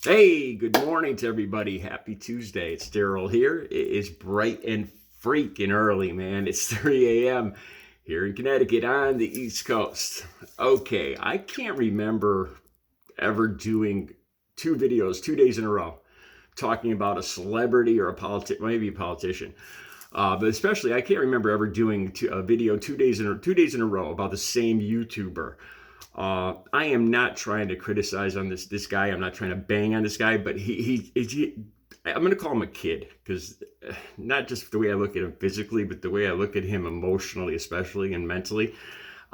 Hey, good morning to everybody. Happy Tuesday. It's Daryl here. It is bright and freaking early, man. It's 3 a.m. here in Connecticut on the East Coast. Okay, I can't remember ever doing two videos 2 days in a row talking about a celebrity or maybe a politician. But especially, I can't remember ever doing a video 2 days in a row about the same YouTuber. I am not trying to criticize on this guy. I'm not trying to bang on this guy, but I'm going to call him a kid because not just the way I look at him physically, but the way I look at him emotionally, especially and mentally.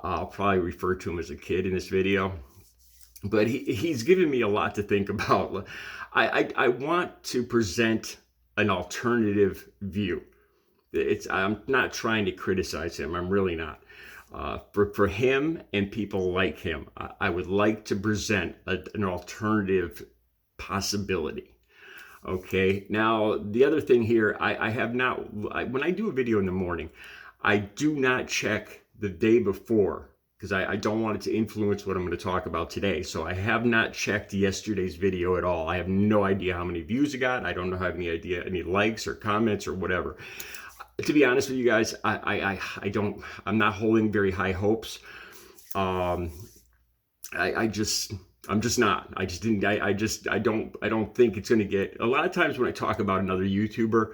I'll probably refer to him as a kid in this video, but he's given me a lot to think about. I want to present an alternative view. I'm not trying to criticize him. I'm really not. For him and people like him, I would like to present an alternative possibility. Okay. Now, the other thing here, I have not, when I do a video in the morning, I do not check the day before because I don't want it to influence what I'm going to talk about today. So I have not checked yesterday's video at all. I have no idea how many views it got. I don't know, have any idea, any likes or comments or whatever. To be honest with you guys, I'm not holding very high hopes. Um, I'm just not. I just didn't. I don't think it's going to get. A lot of times when I talk about another YouTuber,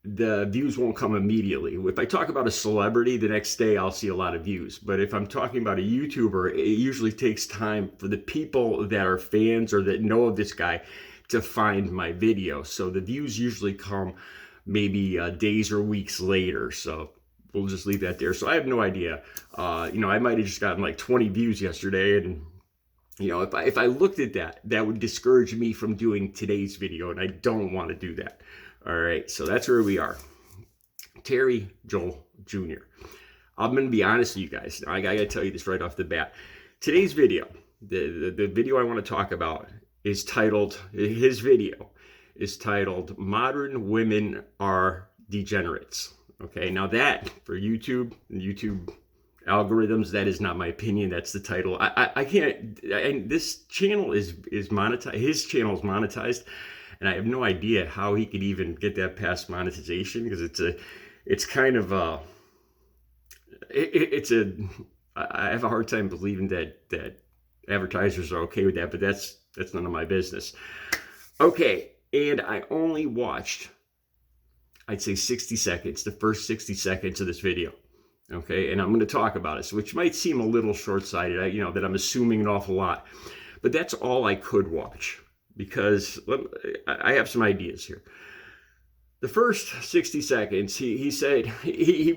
the views won't come immediately. If I talk about a celebrity, the next day I'll see a lot of views. But if I'm talking about a YouTuber, it usually takes time for the people that are fans or that know of this guy to find my video. So the views usually come maybe days or weeks later. So we'll just leave that there. So I have no idea. I might have just gotten like 20 views yesterday, and if I looked at that, that would discourage me from doing today's video, and I don't want to do that. All right, so that's where we are. Terry Joel Jr. I'm going to be honest with you guys. I got to tell you this right off the bat. Today's video, the video I want to talk about is titled, his video is titled Modern Women Are Degenerates. Okay, now that for YouTube algorithms, that is not my opinion. That's the title. I can't, and this channel is monetized. His channel is monetized, and I have no idea how he could even get that past monetization because it's kind of I have a hard time believing that advertisers are okay with that, but that's none of my business. Okay, and I only watched, I'd say 60 seconds, the first 60 seconds of this video. Okay, and I'm going to talk about it, which might seem a little short-sighted, that I'm assuming an awful lot, but that's all I could watch because I have some ideas here. The first 60 seconds, he said he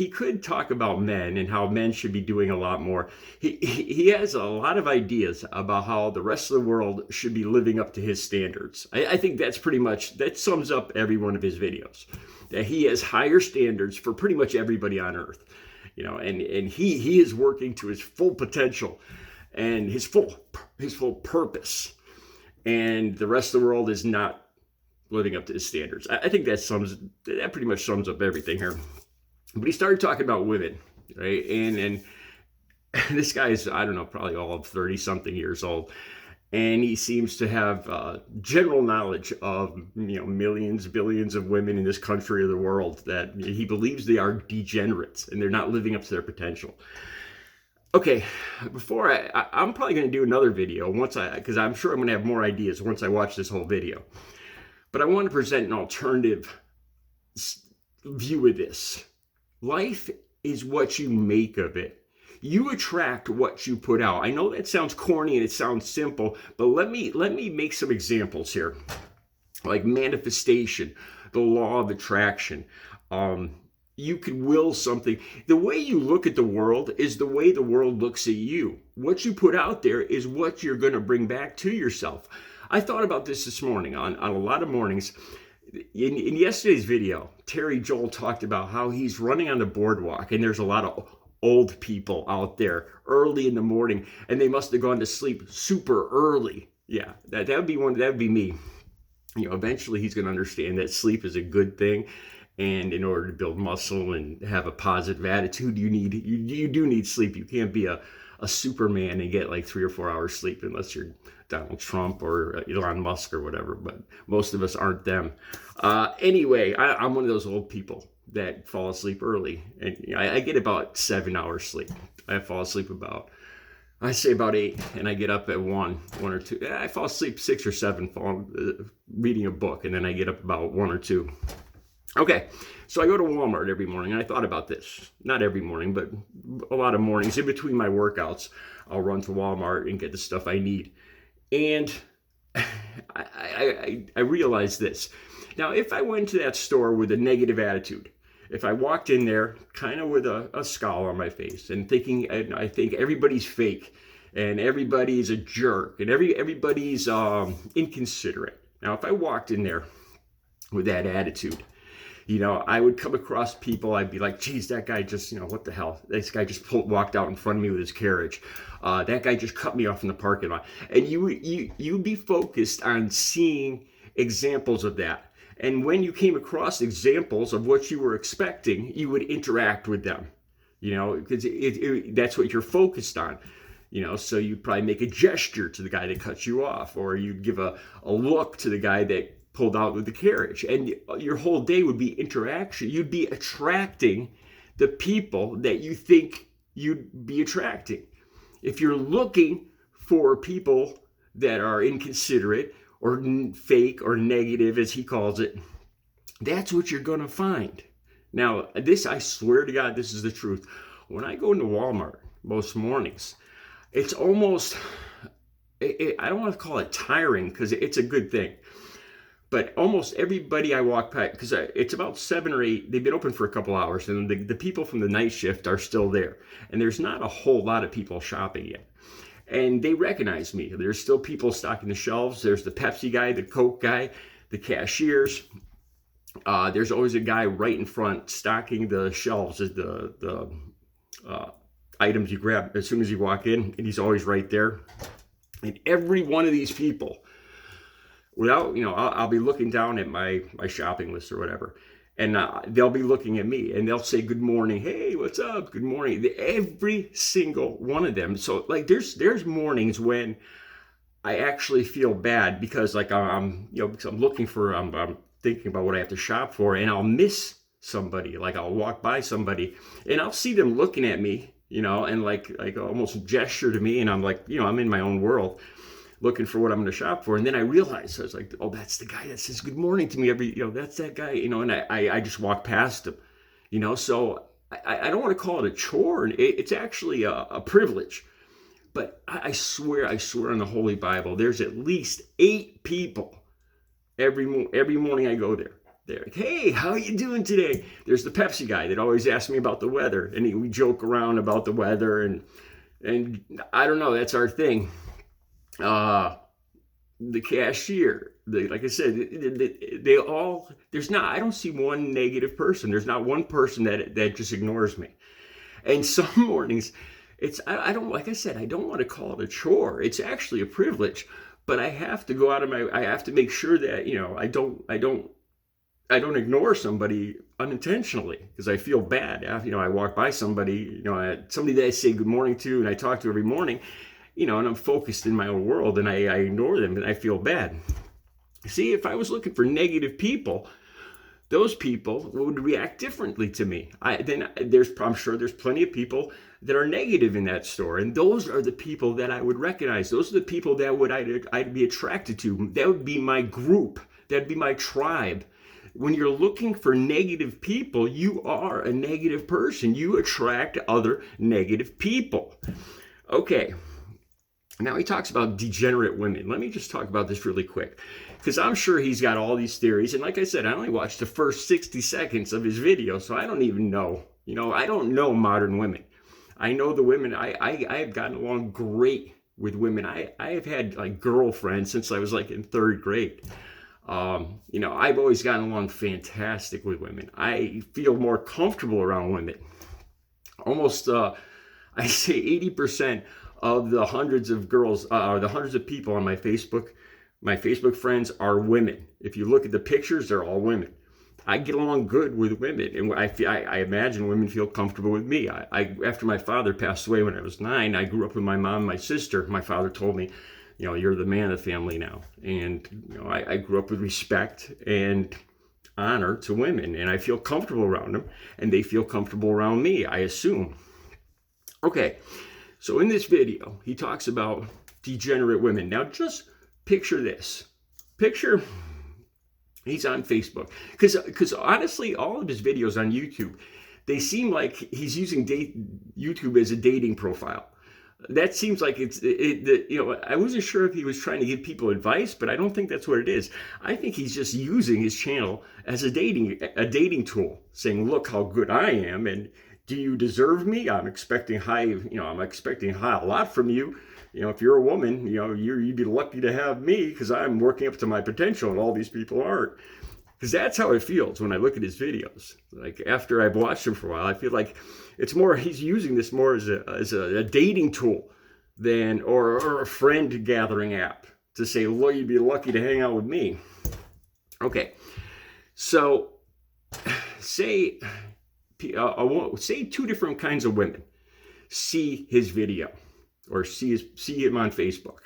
could talk about men and how men should be doing a lot more. He has a lot of ideas about how the rest of the world should be living up to his standards. I think that's pretty much, that sums up every one of his videos. That he has higher standards for pretty much everybody on earth, and he is working to his full potential and his full purpose, and the rest of the world is not living up to his standards. I think that pretty much sums up everything here. But he started talking about women, right? And this guy is, I don't know, probably all of 30 something years old. And he seems to have general knowledge of, millions, billions of women in this country or the world that he believes they are degenerates and they're not living up to their potential. Okay, before I'm probably going to do another video because I'm sure I'm going to have more ideas once I watch this whole video. But I want to present an alternative view of this. Life is what you make of it. You attract what you put out. I know that sounds corny and it sounds simple, but let me make some examples here. Like manifestation, the law of attraction. You could will something. The way you look at the world is the way the world looks at you. What you put out there is what you're going to bring back to yourself. I thought about this morning on a lot of mornings. In yesterday's video, Terry Joel talked about how he's running on the boardwalk and there's a lot of old people out there early in the morning and they must have gone to sleep super early. Yeah, that would be me. Eventually he's going to understand that sleep is a good thing. And in order to build muscle and have a positive attitude, you do need sleep. You can't be a a Superman and get like 3 or 4 hours sleep, unless you're Donald Trump or Elon Musk or whatever, but most of us aren't them. Anyway, I'm one of those old people that fall asleep early, and I get about 7 hours sleep. I fall asleep I say about 8, and I get up at 1 or 2. I fall asleep 6 or 7, reading a book, and then I get up about 1 or 2. Okay, so I go to Walmart every morning, and I thought about this. Not every morning, but a lot of mornings. In between my workouts, I'll run to Walmart and get the stuff I need. And I realized this. Now, if I went to that store with a negative attitude, if I walked in there kind of with a scowl on my face and I think everybody's fake and everybody's a jerk and everybody's inconsiderate. Now, if I walked in there with that attitude, I would come across people, I'd be like, geez, that guy just, what the hell? This guy just walked out in front of me with his carriage. That guy just cut me off in the parking lot. And you'd be focused on seeing examples of that. And when you came across examples of what you were expecting, you would interact with them, because that's what you're focused on. So you'd probably make a gesture to the guy that cut you off, or you'd give a look to the guy that pulled out with the carriage, and your whole day would be interaction. You'd be attracting the people that you think you'd be attracting. If you're looking for people that are inconsiderate or fake or negative, as he calls it, that's what you're going to find. Now, I swear to God, this is the truth. When I go into Walmart most mornings, it's almost, I don't want to call it tiring, because it's a good thing. But almost everybody I walk by, because it's about 7 or 8, they've been open for a couple hours, and the people from the night shift are still there. And there's not a whole lot of people shopping yet. And they recognize me. There's still people stocking the shelves. There's the Pepsi guy, the Coke guy, the cashiers. There's always a guy right in front stocking the shelves, the items you grab as soon as you walk in, and he's always right there. And every one of these people, I'll be looking down at my shopping list or whatever, and they'll be looking at me, and they'll say, good morning. Hey, what's up? Good morning. Every single one of them. So like there's mornings when I actually feel bad because because I'm looking for, I'm thinking about what I have to shop for, and I'll miss somebody. Like I'll walk by somebody and I'll see them looking at me, and like almost gesture to me, and I'm like, I'm in my own world, looking for what I'm going to shop for. And then I realized, I was like, oh, that's the guy that says good morning to me that's that guy, and I just walk past him, so I don't want to call it a chore. It's actually a privilege. But I swear on the Holy Bible, there's at least 8 people every morning I go there. They're like, hey, how are you doing today? There's the Pepsi guy that always asks me about the weather, and we joke around about the weather, and I don't know, that's our thing. The cashier, like I said, they all, I don't see one negative person. There's not one person that just ignores me. And some mornings, I don't want to call it a chore. It's actually a privilege, but I have to go I have to make sure that, I don't ignore somebody unintentionally, because I feel bad. I walk by somebody, somebody that I say good morning to and I talk to every morning, and I'm focused in my own world, and I ignore them, and I feel bad. See, if I was looking for negative people, those people would react differently to me. I'm sure there's plenty of people that are negative in that store, and those are the people that I would recognize. Those are the people that I'd be attracted to. That would be my group. That'd be my tribe. When you're looking for negative people, you are a negative person. You attract other negative people. Okay. Now he talks about degenerate women. Let me just talk about this really quick, because I'm sure he's got all these theories. And like I said, I only watched the first 60 seconds of his video, so I don't even know. I don't know modern women. I know the women. I have gotten along great with women. I have had like girlfriends since I was like in 3rd grade. I've always gotten along fantastic with women. I feel more comfortable around women. Almost, I say 80% of the hundreds of girls, the hundreds of people on my Facebook friends are women. If you look at the pictures, they're all women. I get along good with women, and I imagine women feel comfortable with me. After my father passed away when I was 9, I grew up with my mom and my sister. My father told me, you're the man of the family now. And, I grew up with respect and honor to women, and I feel comfortable around them, and they feel comfortable around me, I assume. Okay, so in this video, he talks about degenerate women. Now, just picture this. Picture he's on Facebook. Because honestly, all of his videos on YouTube, they seem like he's using YouTube as a dating profile. That seems like I wasn't sure if he was trying to give people advice, but I don't think that's what it is. I think he's just using his channel as a dating tool, saying, look how good I am, and do you deserve me? I'm expecting a lot from you. If you're a woman, you'd be lucky to have me because I'm working up to my potential and all these people aren't. Because that's how it feels when I look at his videos. Like after I've watched him for a while, I feel like it's more, he's using this more as a dating tool or a friend gathering app to say, look, you'd be lucky to hang out with me. Okay, so say two different kinds of women see his video or see him on Facebook.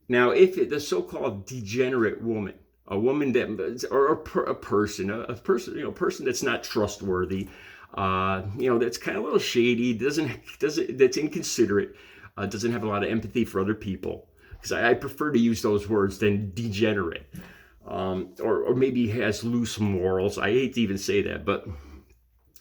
Now, if the so-called degenerate woman, a woman a person that's not trustworthy, that's kind of a little shady, that's inconsiderate, doesn't have a lot of empathy for other people, because I prefer to use those words than degenerate, or maybe has loose morals. I hate to even say that, but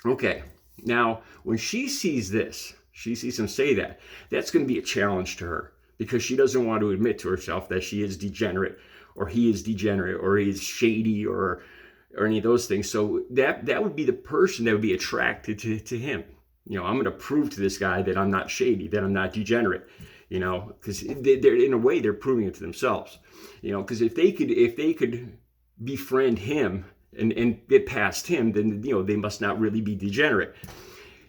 okay. Now, when she sees this, she sees him say that, that's going to be a challenge to her, because she doesn't want to admit to herself that she is degenerate, or he is degenerate, or he's shady, or any of those things. So that would be the person that would be attracted to him. I'm going to prove to this guy that I'm not shady, that I'm not degenerate, because they're in a way they're proving it to themselves, because if they could befriend him and get past him, then they must not really be degenerate.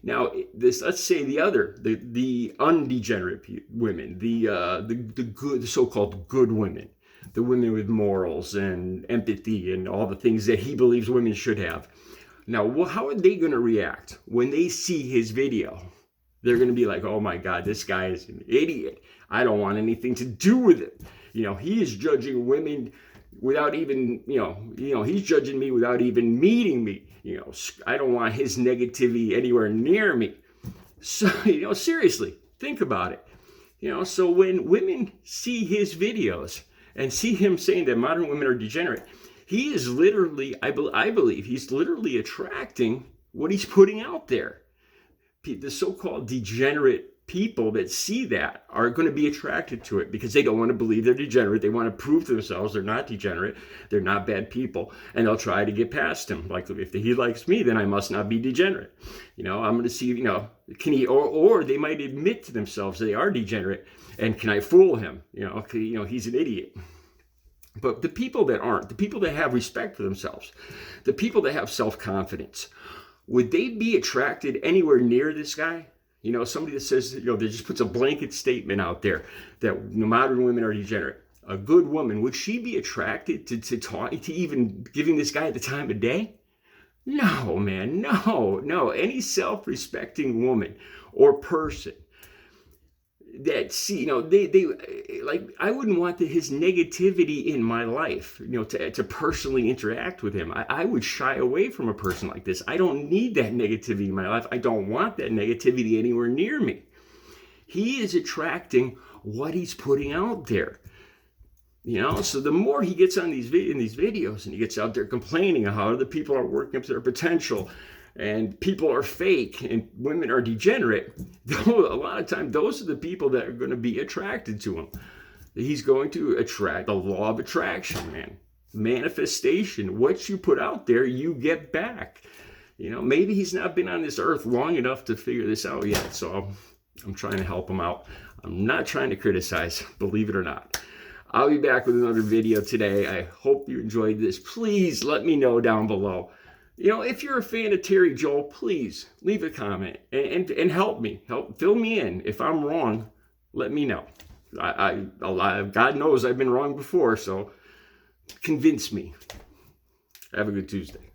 Now, let's say the undegenerate women, the so-called good women, the women with morals and empathy and all the things that he believes women should have. Now, how are they going to react when they see his video? They're going to be like, oh my God, this guy is an idiot. I don't want anything to do with it. He is judging women without even, he's judging me without even meeting me. I don't want his negativity anywhere near me. So, seriously, think about it. So when women see his videos and see him saying that modern women are degenerate, he is literally, I believe, he's literally attracting what he's putting out there. The so-called degenerate people that see that are going to be attracted to it because they don't want to believe they're degenerate. They want to prove to themselves they're not degenerate. They're not bad people. And they'll try to get past him. Like, if he likes me, then I must not be degenerate. I'm going to see, can he, or they might admit to themselves they are degenerate. And can I fool him? He's an idiot. But the people that aren't, the people that have respect for themselves, the people that have self-confidence, would they be attracted anywhere near this guy? Somebody that says, that just puts a blanket statement out there that modern women are degenerate. A good woman, would she be attracted to even giving this guy the time of day? No, man, no. Any self-respecting woman or person that I wouldn't want his negativity in my life, to personally interact with him. I would shy away from a person like this. I don't need that negativity in my life. I don't want that negativity anywhere near me. He is attracting what he's putting out there. So the more he gets in these videos and he gets out there complaining how other people are working up to their potential, and people are fake and women are degenerate, a lot of times those are the people that are going to be attracted to him. He's going to attract, the law of attraction, man. Manifestation. What you put out there, you get back. Maybe he's not been on this earth long enough to figure this out yet. So I'm trying to help him out. I'm not trying to criticize, believe it or not. I'll be back with another video today. I hope you enjoyed this. Please let me know down below. If you're a fan of Terry Joel, please leave a comment and help me. Fill me in. If I'm wrong, let me know. God knows I've been wrong before, so convince me. Have a good Tuesday.